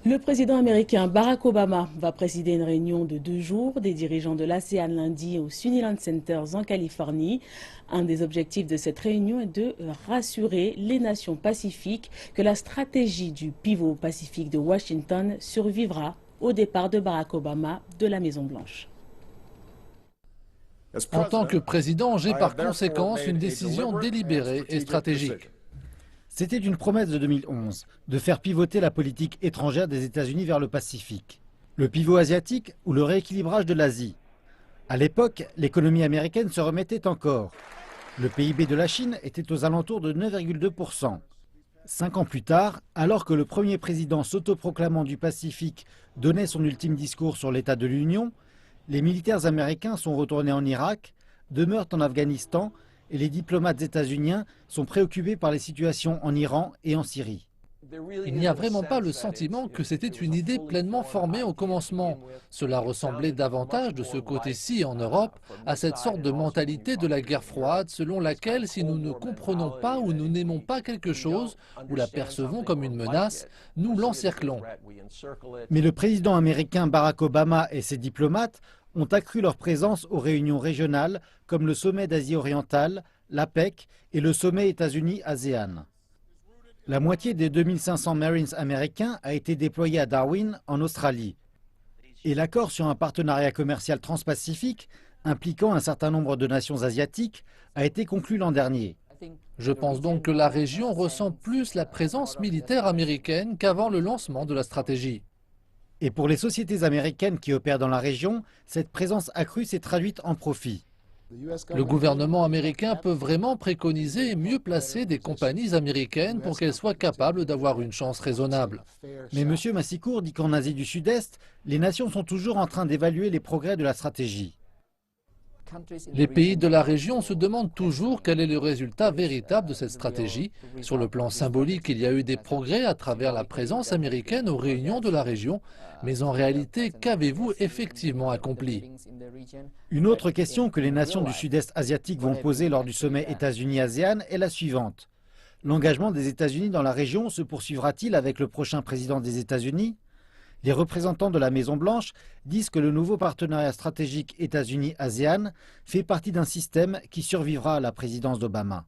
Le président américain Barack Obama va présider une réunion de 2 jours des dirigeants de l'ASEAN lundi au Sunnyland Centers en Californie. Un des objectifs de cette réunion est de rassurer les nations pacifiques que la stratégie du pivot pacifique de Washington survivra au départ de Barack Obama de la Maison-Blanche. En tant que président, j'ai par conséquent une décision délibérée et stratégique. C'était une promesse de 2011, de faire pivoter la politique étrangère des États-Unis vers le Pacifique. Le pivot asiatique ou le rééquilibrage de l'Asie. À l'époque, l'économie américaine se remettait encore. Le PIB de la Chine était aux alentours de 9,2%. 5 ans plus tard, alors que le premier président s'autoproclamant du Pacifique donnait son ultime discours sur l'état de l'Union, les militaires américains sont retournés en Irak, demeurent en Afghanistan et les diplomates états-uniens sont préoccupés par les situations en Iran et en Syrie. Il n'y a vraiment pas le sentiment que c'était une idée pleinement formée au commencement. Cela ressemblait davantage de ce côté-ci en Europe à cette sorte de mentalité de la guerre froide selon laquelle si nous ne comprenons pas ou nous n'aimons pas quelque chose ou la percevons comme une menace, nous l'encerclons. Mais le président américain Barack Obama et ses diplomates ont accru leur présence aux réunions régionales comme le sommet d'Asie orientale, l'APEC et le sommet États-Unis-ASEAN. La moitié des 2500 Marines américains a été déployée à Darwin, en Australie. Et l'accord sur un partenariat commercial transpacifique, impliquant un certain nombre de nations asiatiques, a été conclu l'an dernier. Je pense donc que la région ressent plus la présence militaire américaine qu'avant le lancement de la stratégie. Et pour les sociétés américaines qui opèrent dans la région, cette présence accrue s'est traduite en profit. Le gouvernement américain peut vraiment préconiser et mieux placer des compagnies américaines pour qu'elles soient capables d'avoir une chance raisonnable. Mais M. Massicourt dit qu'en Asie du Sud-Est, les nations sont toujours en train d'évaluer les progrès de la stratégie. Les pays de la région se demandent toujours quel est le résultat véritable de cette stratégie. Sur le plan symbolique, il y a eu des progrès à travers la présence américaine aux réunions de la région, mais en réalité, qu'avez-vous effectivement accompli? Une autre question que les nations du Sud-Est asiatique vont poser lors du sommet États-Unis-ASEAN est la suivante. L'engagement des États-Unis dans la région se poursuivra-t-il avec le prochain président des États-Unis? Les représentants de la Maison-Blanche disent que le nouveau partenariat stratégique États-Unis-ASEAN fait partie d'un système qui survivra à la présidence d'Obama.